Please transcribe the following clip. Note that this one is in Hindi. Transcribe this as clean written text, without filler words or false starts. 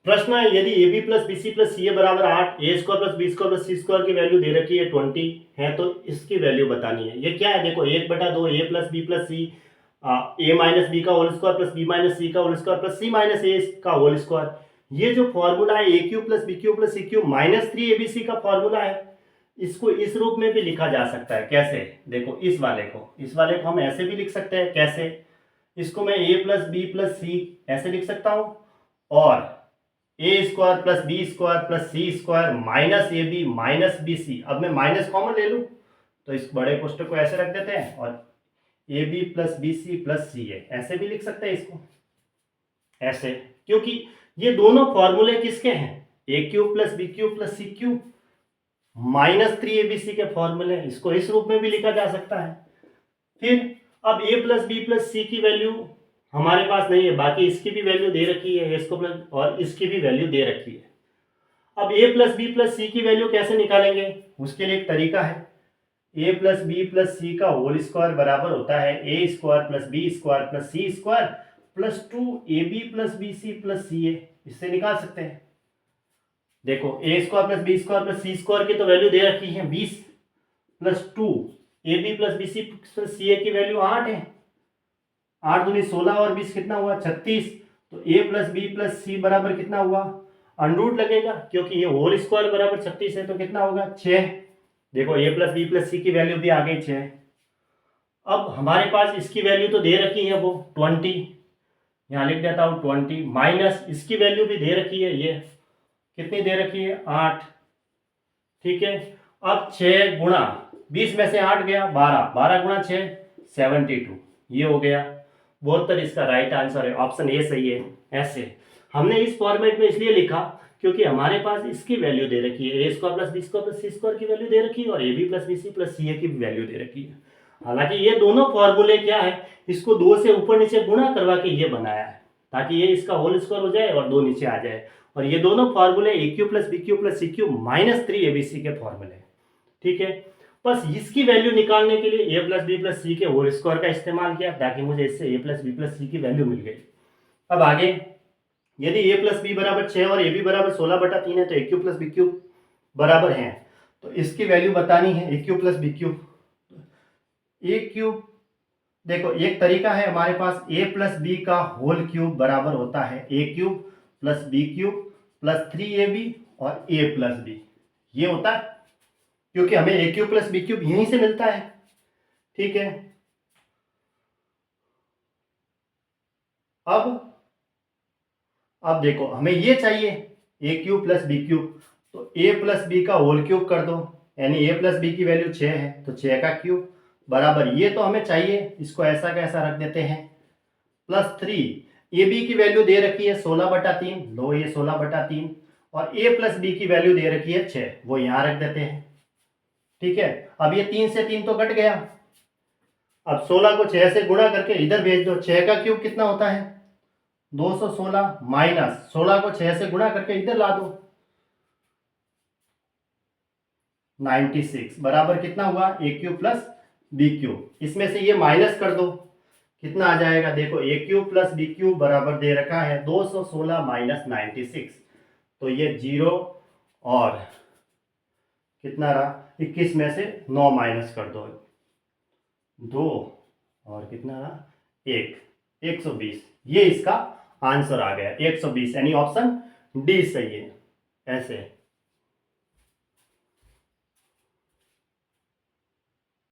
प्रश्न है, यदि A B plus B C plus C A बराबर 8, A square plus B square plus C square की वैल्यू दे रखी है 20 है, तो इसकी वैल्यू बतानी है। ये क्या है, देखो 1/2 A plus B plus C A minus B का whole square plus B minus C का whole square plus C minus A का होल स्क्वायर। ये जो फॉर्मूला है A cube plus B cube plus C cube minus 3 A B C का फॉर्मूला है, इसको इस रूप में भी लिखा जा सकता है। कैसे, देखो इस वाले को हम ऐसे भी लिख सकते हैं। कैसे, इसको मैं A plus B plus C ऐसे लिख सकता हूं, और A square plus B square plus C square minus A B minus B C. अब मैं माइनस कॉमन ले लूं तो इस बड़े कोष्ठक को ऐसे रख देते हैं, और A B plus B C plus C A ऐसे भी लिख सकते हैं इसको ऐसे, क्योंकि ये दोनों फॉर्मूले किसके हैं, A cube plus B cube plus C cube minus 3 A B C के फॉर्मूले। इसको इस रूप में भी लिखा जा सकता है। फिर अब A plus B plus C की वैल्यू हमारे पास नहीं है, बाकी इसकी भी वैल्यू दे रखी है, इसको प्लस और इसकी भी वैल्यू दे रखी है। अब A plus B plus C की वैल्यू कैसे निकालेंगे, उसके लिए एक तरीका है। A plus B plus C का होल स्क्वायर बराबर होता है A square plus B square plus C square plus 2 A B plus B C plus C A. इससे निकाल सकते हैं। देखो A square plus B square plus C square की तो वैल्यू दे रखी है 20 plus 2 A B plus B C plus C A की वैल्यू 8 है। 8 दूनी 16 और 20 कितना हुआ 36। तो ए प्लस बी प्लस सी बराबर कितना हुआ, अंडरूट लगेगा, क्योंकि ये होल स्क्वायर बराबर 36 है, तो कितना होगा 6। देखो ए प्लस बी प्लस सी की वैल्यू भी आ गई 6। अब हमारे पास इसकी वैल्यू तो दे रखी है वो 20, यहाँ लिख देता हूँ 20 माइनस इसकी वैल्यू भी दे रखी है, ये कितनी दे रखी है 8। ठीक है, अब 6 गुणा 20 में से 8 गया 12, 12 गुणा 6 72, ये हो गया। 72 इसका राइट आंसर है, ऑप्शन ए सही है। ऐसे हमने इस फॉर्मेट में इसलिए लिखा क्योंकि हमारे पास इसकी वैल्यू दे रखी है, A square plus B square plus C square की वैल्यू दे रखी है, और A B plus B C plus C A की वैल्यू दे रखी है। हालांकि ये दोनों फॉर्मूले क्या है, इसको 2 से ऊपर नीचे गुणा करवा के ये बनाया है, ताकि ये इसका होल स्क्वायर हो जाए और 2 नीचे आ जाए। और ये दोनों फॉर्मूले A cube plus B cube plus C cube minus 3 A B C के फॉर्मूले। ठीक है, बस इसकी वैल्यू निकालने के लिए ए प्लस बी प्लस सी के होल स्क्वायर का इस्तेमाल किया, ताकि मुझे इससे ए प्लस बी प्लस सी की वैल्यू मिल गई। अब आगे, यदि ए प्लस बी बराबर 6 और ए बी बराबर 16/3 है, तो A cube plus B cube बराबर है, तो इसकी वैल्यू बतानी है। A cube plus B cube, A cube, देखो एक तरीका है हमारे पास, ए प्लस बी का होल क्यूब बराबर होता है A cube plus B cube plus 3ab और ए प्लस बी, ये होता है, क्योंकि हमें ए क्यूब प्लस बी क्यूब यहीं से मिलता है। ठीक है, अब देखो हमें ये चाहिए ए क्यूब प्लस बी क्यूब, तो ए प्लस बी का होल क्यूब कर दो, यानी ए प्लस बी की वैल्यू 6 है, तो 6 का क्यूब बराबर, ये तो हमें चाहिए, इसको ऐसा कैसा रख देते हैं प्लस 3। ए बी की वैल्यू दे रखी है 16/3, लो ये 16/3, और ए प्लस बी की वैल्यू दे रखी है 6, वो यहां रख देते हैं। ठीक है, अब ये 3 से 3 तो कट गया। अब 16 को 6 से गुणा करके इधर भेज दो, 6 का क्यूब कितना होता है 216 माइनस 16 को 6 से गुणा करके इधर ला दो 96 बराबर कितना हुआ ए क्यूब प्लस बी क्यूब। इसमें से ये माइनस कर दो, कितना आ जाएगा, देखो ए क्यूब प्लस बी क्यूब बराबर दे रखा है 216 माइनस 96, तो ये 0 और कितना रहा 21 में से 9 माइनस कर दो 2 और कितना रहा 1, 120, ये इसका आंसर आ गया 120, यानी ऑप्शन डी सही है। ऐसे